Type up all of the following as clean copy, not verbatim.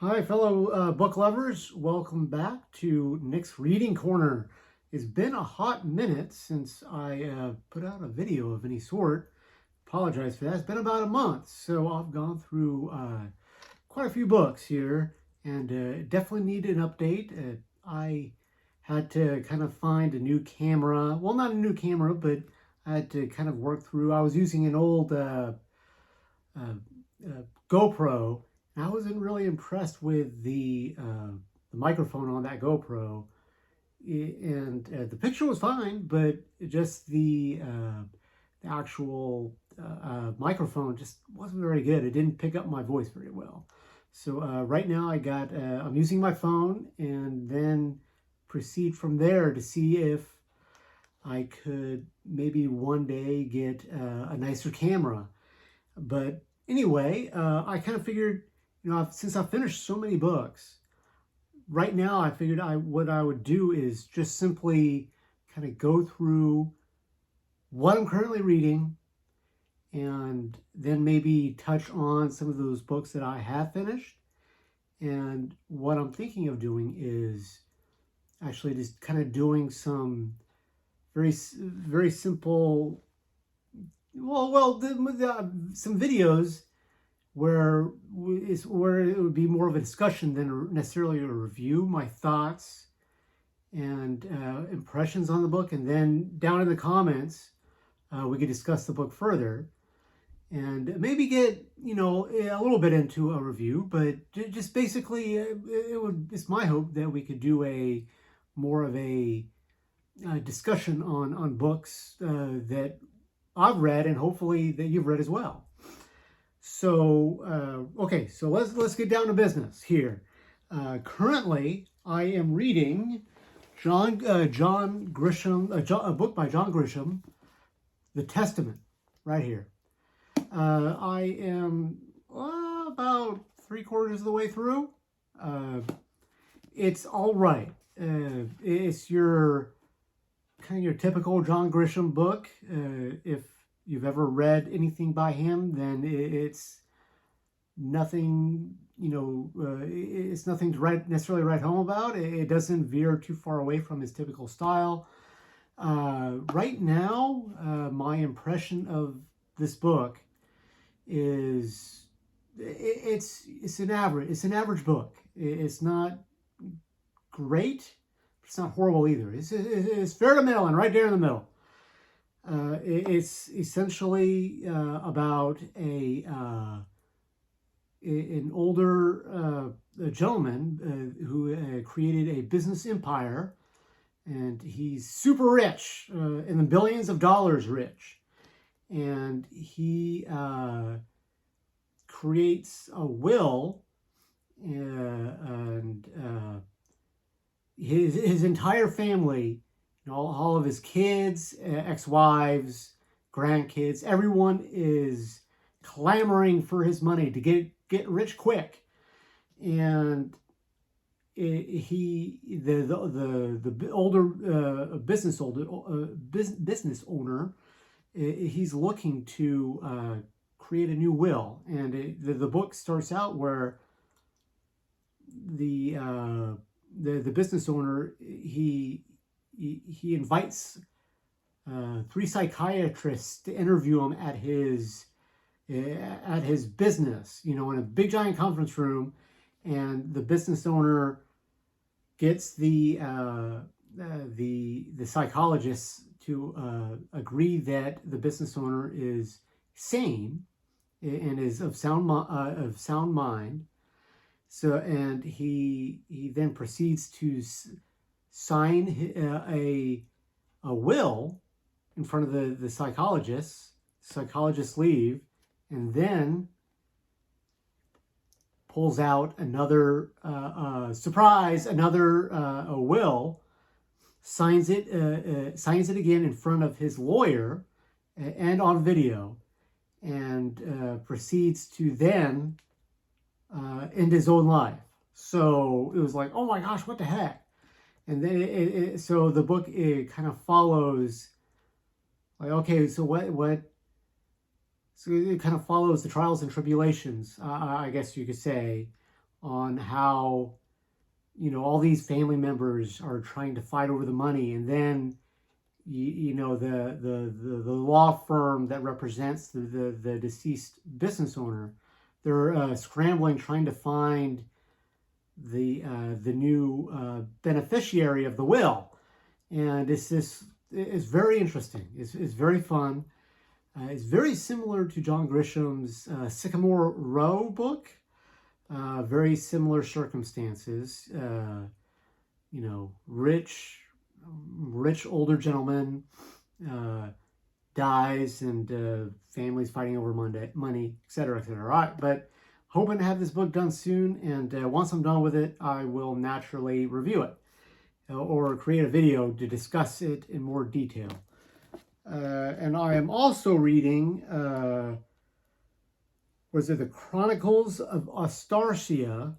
Hi, fellow book lovers. Welcome back to Nick's Reading Corner. It's been a hot minute since I put out a video of any sort. Apologize for that. It's been about a month, so I've gone through quite a few books here and definitely need an update. I had to kind of find a new camera. Well, not a new camera, but I had to kind of work through. I was using an old GoPro. I wasn't really impressed with the microphone on that GoPro, and the picture was fine, but just the actual microphone just wasn't very good. It didn't pick up my voice very well. So right now I'm using my phone, and then proceed from there to see if I could maybe one day get a nicer camera. But anyway, I kind of figured, since I've finished so many books, right now I figured what I would do is just simply kind of go through what I'm currently reading and then maybe touch on some of those books that I have finished. And what I'm thinking of doing is actually just kind of doing some very, very simple, some videos where it would be more of a discussion than necessarily a review, my thoughts and impressions on the book. And then down in the comments, we could discuss the book further and maybe get, a little bit into a review, but just basically it's my hope that we could do a more of a discussion on books that I've read and hopefully that you've read as well. So, okay, so let's get down to business here. Currently, I am reading John Grisham, a book by John Grisham, The Testament, right here. I am about 3/4 of the way through. It's all right. It's your typical John Grisham book. If you've ever read anything by him, then it's nothing, it's nothing to necessarily write home about. It doesn't veer too far away from his typical style. Right now, my impression of this book is it's an average book. It's not great, but it's not horrible either. It's fair to middle and right there in the middle. It's essentially about an older gentleman who created a business empire, and he's super rich, in the billions of dollars rich, and he creates a will, and his entire family, all of his kids, ex-wives, grandkids, everyone is clamoring for his money to get rich quick. And the older business owner, he's looking to create a new will. And the book starts out where the business owner, he invites 3 psychiatrists to interview him at his business, in a big giant conference room, and the business owner gets the psychologists to agree that the business owner is sane and is of sound mind. So, and he then proceeds to sign a will in front of the psychologists. Psychologists leave, and then pulls out another surprise, another will, signs it again in front of his lawyer and on video, and proceeds to then end his own life. So it was like, oh my gosh, what the heck? And then so the book, it kind of follows, like, okay, so what? So it kind of follows the trials and tribulations, I guess you could say, on how, all these family members are trying to fight over the money, and then the law firm that represents the deceased business owner, they're scrambling, trying to find the new beneficiary of the will, and it's very interesting. It's very fun. It's very similar to John Grisham's Sycamore Row book. Very similar circumstances. Rich older gentleman dies, and families fighting over money, etc., etc. All right, but hoping to have this book done soon, and once I'm done with it, I will naturally review it or create a video to discuss it in more detail. And I am also reading, The Chronicles of Astarcia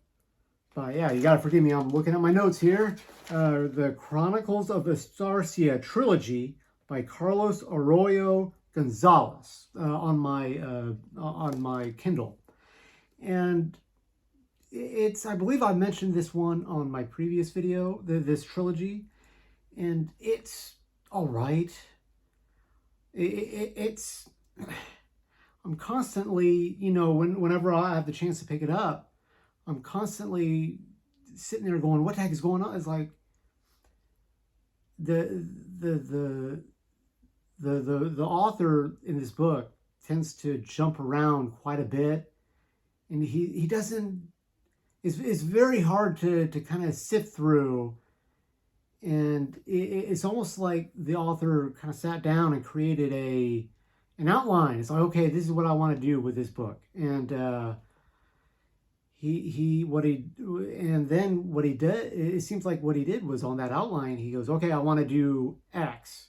you got to forgive me, I'm looking at my notes here. The Chronicles of Astarcia Trilogy by Carlos Arroyo Gonzalez on my Kindle. And I believe I mentioned this one on my previous video, this trilogy, and it's all right. I'm constantly, whenever I have the chance to pick it up, I'm constantly sitting there going, what the heck is going on? It's like the author in this book tends to jump around quite a bit, and he doesn't. It's very hard to kind of sift through, and it's almost like the author kind of sat down and created an outline. It's like, okay, this is what I want to do with this book, and what he did, it seems like what he did was on that outline, he goes, okay, I want to do X.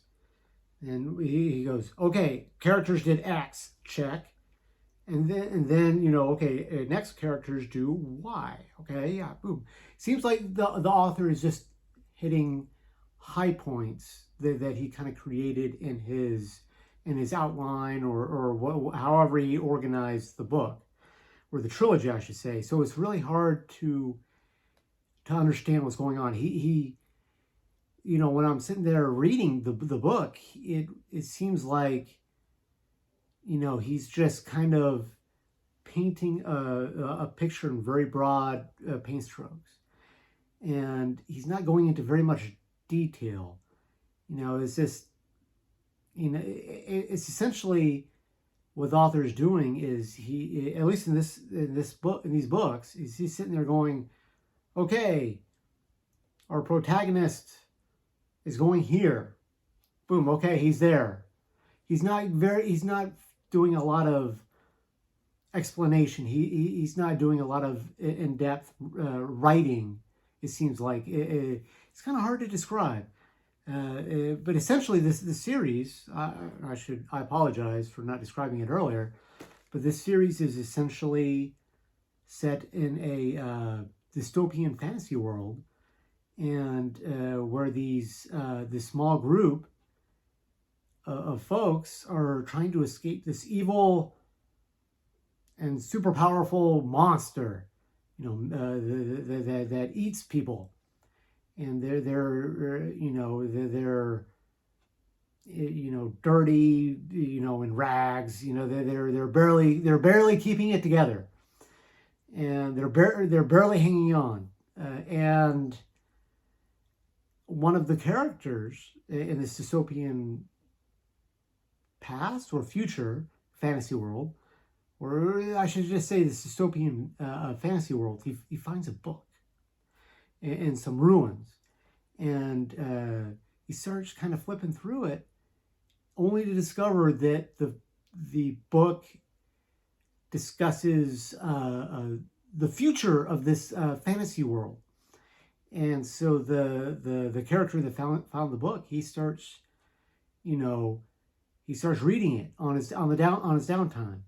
And he goes, okay, characters did X, check. And then okay, next characters do Y. Okay, yeah, boom. Seems like the author is just hitting high points that he kind of created in his outline or however he organized the book. Or the trilogy, I should say. So it's really hard to understand what's going on. He when I'm sitting there reading the book, it seems like, he's just kind of painting a picture in very broad paint strokes. And he's not going into very much detail. It's just, it's essentially, what the author is doing is he, at least in these books, is he's sitting there going, okay, our protagonist is going here. Boom, okay, he's there. He's not doing a lot of explanation. He's not doing a lot of in-depth writing. It seems like it's kind of hard to describe. But essentially, this series, I apologize for not describing it earlier, but this series is essentially set in a dystopian fantasy world, and where this small group of folks are trying to escape this evil and super powerful monster, that eats people. And they're dirty, in rags. They're barely keeping it together, and they're barely hanging on. And one of the characters in this dystopian past or future fantasy world, or I should just say this dystopian fantasy world, he finds a book in some ruins, and he starts kind of flipping through it, only to discover that the book discusses the future of this fantasy world. And so the character that found the book, he starts reading it on his downtime.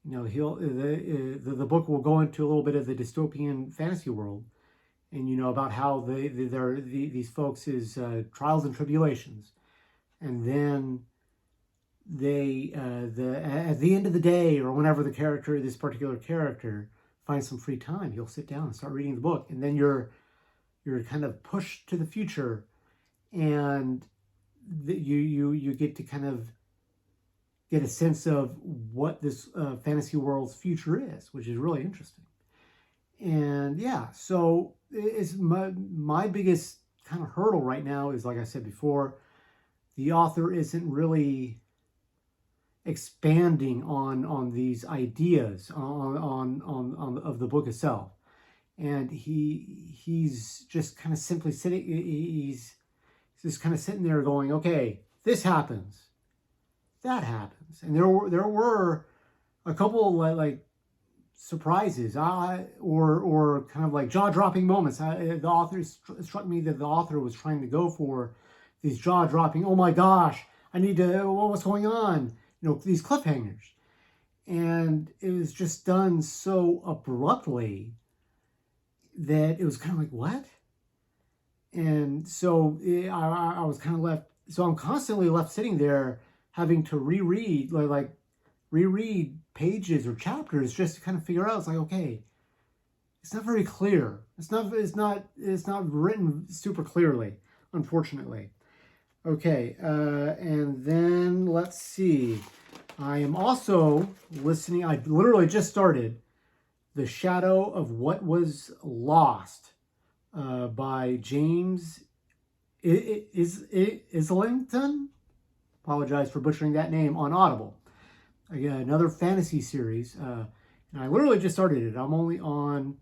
The book will go into a little bit of the dystopian fantasy world, and about how these folks' trials and tribulations, and then at the end of the day, or whenever this particular character find some free time, you'll sit down and start reading the book, and then you're kind of pushed to the future, and you get to kind of get a sense of what this fantasy world's future is, which is really interesting. And yeah, so it's my biggest kind of hurdle right now is, like I said before, the author isn't really expanding on these ideas on of the book itself, and he's just kind of simply sitting. He's just kind of sitting there going, okay, this happens, that happens, and there were a couple like surprises, or kind of like jaw-dropping moments. The author struck me that the author was trying to go for these jaw-dropping, oh my gosh, I need to, what's going on? These cliffhangers. And it was just done so abruptly that it was kind of like, what? And so I was kind of left, so I'm constantly left sitting there having to reread pages or chapters just to kind of figure out. It's like, okay, it's not very clear. It's not written super clearly, unfortunately. Okay, and then let's see. I am also listening. I literally just started The Shadow of What Was Lost by James Islington. Apologize for butchering that name, on Audible. Again, another fantasy series. And I literally just started it. I'm only on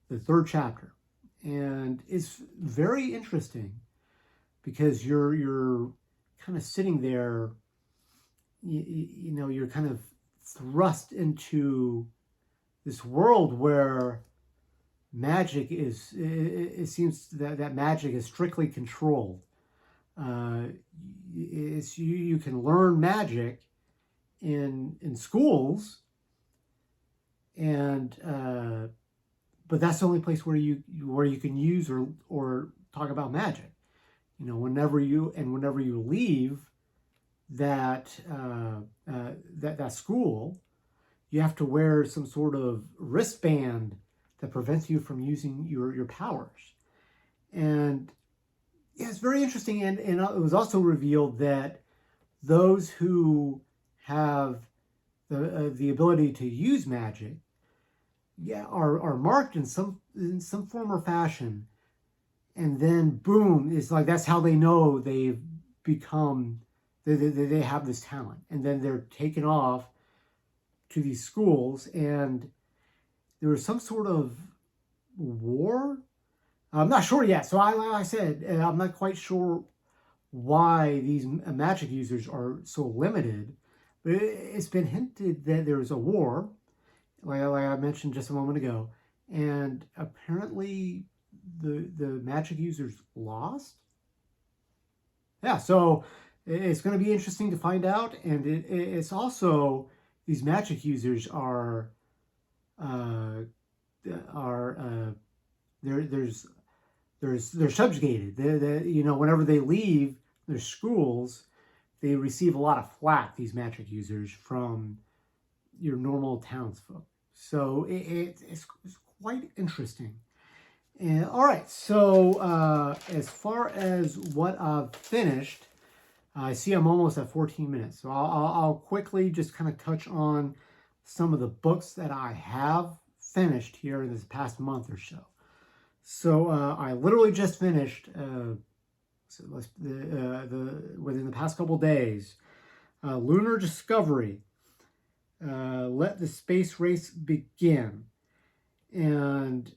the 3rd chapter. And it's very interesting because you're kind of sitting there, you're kind of thrust into this world where magic is, it seems that magic is strictly controlled. You can learn magic in schools, and but that's the only place where you can use or talk about magic. Whenever you leave that school, you have to wear some sort of wristband that prevents you from using your powers. And yeah, it's very interesting. And it was also revealed that those who have the ability to use magic, are marked in some form or fashion. And then boom, it's like that's how they know they've become, they have this talent. And then they're taken off to these schools, and there was some sort of war. I'm not sure yet. So like I said, I'm not quite sure why these magic users are so limited. But it's been hinted that there was a war, like I mentioned just a moment ago. And apparently the magic users lost. Yeah, so it's going to be interesting to find out. And it's also, these magic users are they're subjugated. Whenever they leave their schools, they receive a lot of flack, these magic users, from your normal townsfolk. So it's quite interesting. And all right, so as far as what I've finished, I see I'm almost at 14 minutes. So I'll quickly just kind of touch on some of the books that I have finished here in this past month or so. So I literally just finished, within the past couple days, Lunar Discovery, Let the Space Race Begin. And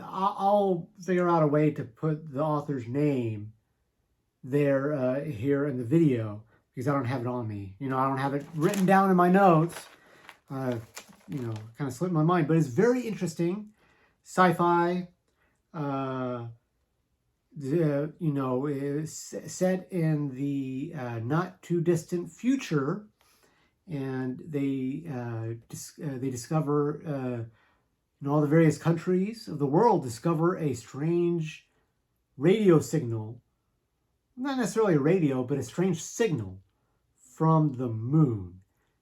I'll figure out a way to put the author's name there here in the video, because I don't have it on me. I don't have it written down in my notes. Kind of slipped my mind, but it's very interesting. Sci-fi, set in the not too distant future, and they discover, all the various countries of the world discover a strange radio signal, not necessarily a radio, but a strange signal from the moon.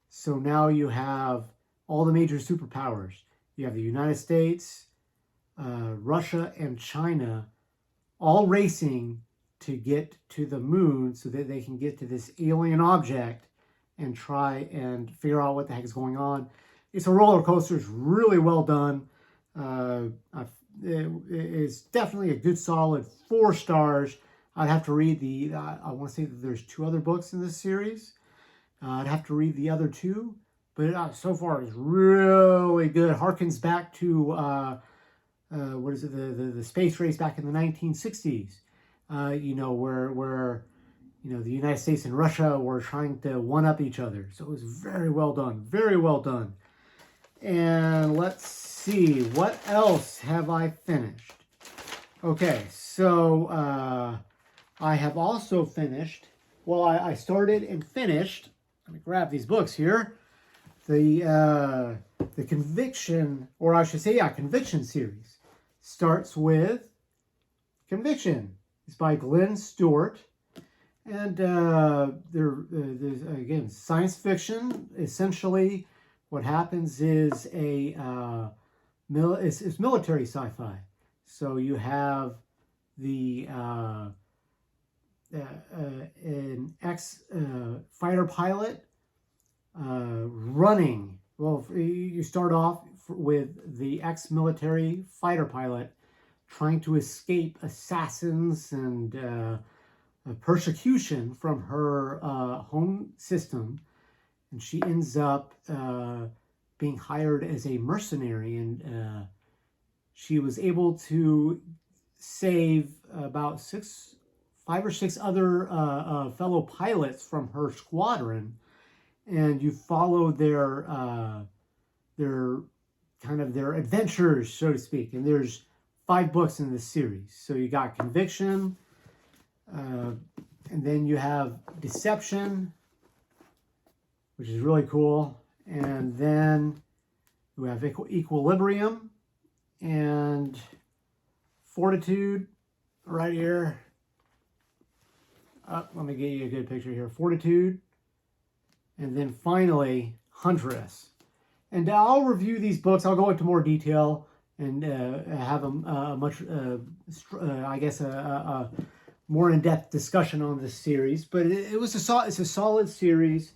So now you have all the major superpowers You have the United States, Russia, and China all racing to get to the moon so that they can get to this alien object and try and figure out what the heck is going on. It's a roller coaster. It's really well done. It's definitely a good solid 4 stars. I'd have to read I want to say that there's 2 other books in this series. I'd have to read the other 2, but so far it's really good. Harkens back to what is it, the space race back in the 1960s. You know, where you know, the United States and Russia were trying to one-up each other. So it was very well done, very well done. And let's see, what else have I finished? Okay, so I have also finished, well, I started and finished, let me grab these books here, the Conviction, or I should say, yeah, Conviction series. Starts with Conviction. It's by Glenn Stewart. And there's, again, science fiction. Essentially, what happens is it's military sci-fi. So you have an ex-fighter pilot running. Well, you start off with the ex-military fighter pilot trying to escape assassins and persecution from her home system, and she ends up being hired as a mercenary, and she was able to save about 5 or 6 other fellow pilots from her squadron, and you follow their adventures, so to speak. And there's 5 books in this series. So you got Conviction, and then you have Deception, which is really cool. And then you have Equilibrium and Fortitude right here. Let me get you a good picture here. Fortitude. And then finally, Huntress. And I'll review these books. I'll go into more detail and have a much, I guess, a more in-depth discussion on this series. But it's a solid series,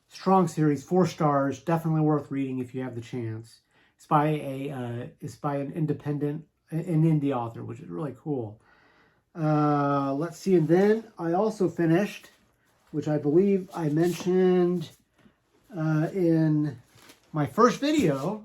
strong series, 4 stars, definitely worth reading if you have the chance. It's by an indie author, which is really cool. Let's see, and then I also finished, which I believe I mentioned in my first video,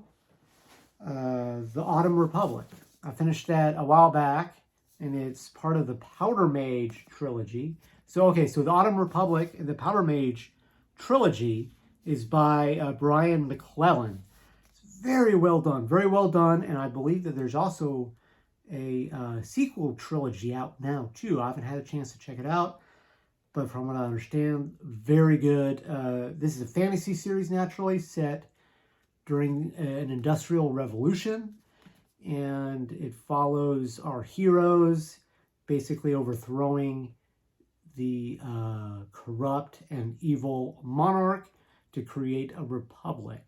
The Autumn Republic. I finished that a while back, and it's part of the Powder Mage Trilogy. So The Autumn Republic and the Powder Mage Trilogy is by Brian McClellan. It's very well done, and I believe that there's also a sequel trilogy out now too. I haven't had a chance to check it out, but from what I understand, very good. This is a fantasy series, naturally, set during an industrial revolution, and it follows our heroes basically overthrowing the corrupt and evil monarch to create a republic.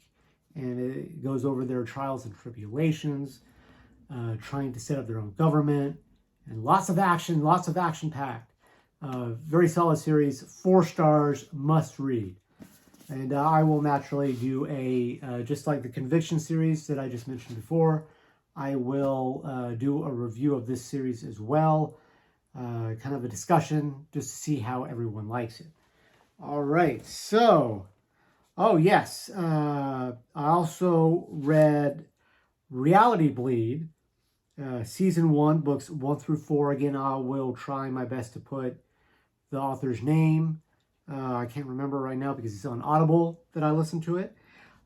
And it goes over their trials and tribulations, trying to set up their own government, and lots of action packed. Very solid series, 4 stars, must read. And I will naturally do just like the Conviction series that I just mentioned before, I will do a review of this series as well, kind of a discussion just to see how everyone likes it. All right, so, oh yes, I also read Reality Bleed, Season 1, books 1 through 4. Again, I will try my best to put the author's name. I can't remember right now because it's on Audible that I listened to it.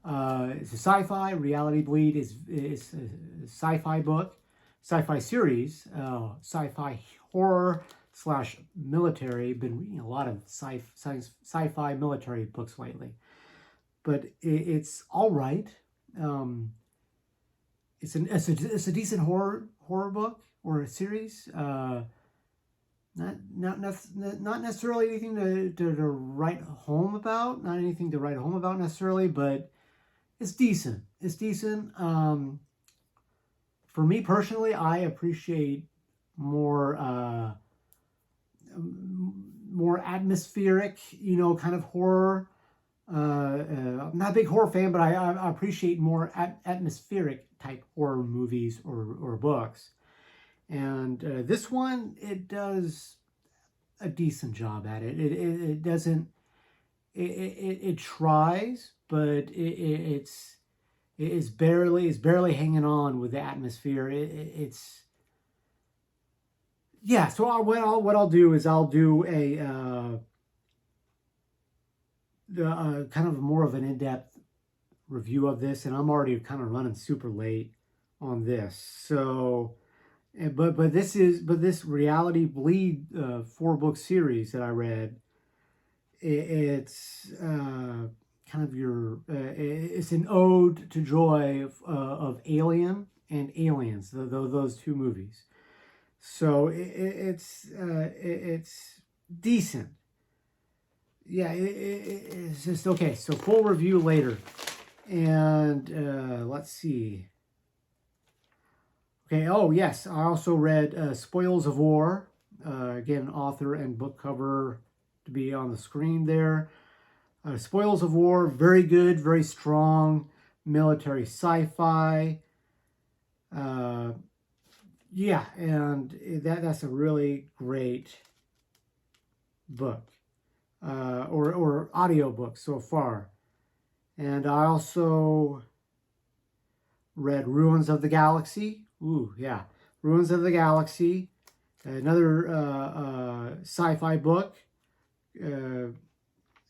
It's a sci-fi. Reality Bleed is a sci-fi book, sci-fi series, sci-fi horror / military. Been reading a lot of sci-fi military books lately, but it's all right. It's a decent horror book or a series. Not necessarily anything to write home about. Not anything to write home about necessarily, but it's decent. it's decent. For me personally, I appreciate more more atmospheric, kind of horror. I'm not a big horror fan, but I appreciate more atmospheric type horror movies or books. And this one, it does a decent job at it. It doesn't. It tries, but it's barely hanging on with the atmosphere. It's yeah. So what I'll do is I'll do a kind of more of an in-depth review of this, and I'm already kind of running super late on this. So, but this Reality Bleed 4-book series that I read. It's kind of it's an ode to joy of Alien and Aliens, those two movies. So it's decent. Yeah, it's just okay. So full review later, and let's see. Okay. Oh yes, I also read Spoils of War. Again, author and book cover to be on the screen there. Spoils of War, very good, very strong military sci-fi. Yeah, and that's a really great book, or audio book so far. And I also read Ruins of the Galaxy. Ooh, yeah, Ruins of the Galaxy, another sci-fi book.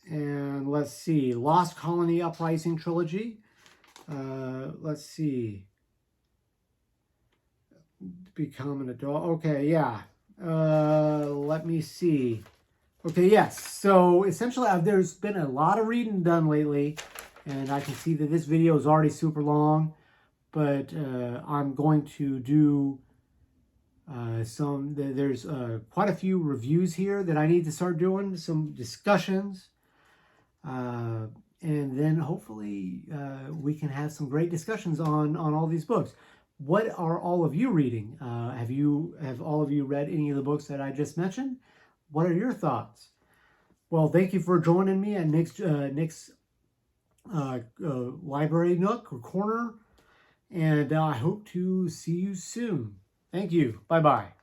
And let's see, Lost Colony Uprising Trilogy. Let's see, Become an Adult. Okay, yeah. Let me see. Okay, yes. So essentially, there's been a lot of reading done lately, and I can see that this video is already super long, but I'm going to do there's quite a few reviews here that I need to start doing, some discussions. And then hopefully we can have some great discussions on all these books. What are all of you reading? Have all of you read any of the books that I just mentioned? What are your thoughts? Well, thank you for joining me at Nick's Library Nook or Corner, and I hope to see you soon. Thank you. Bye-bye.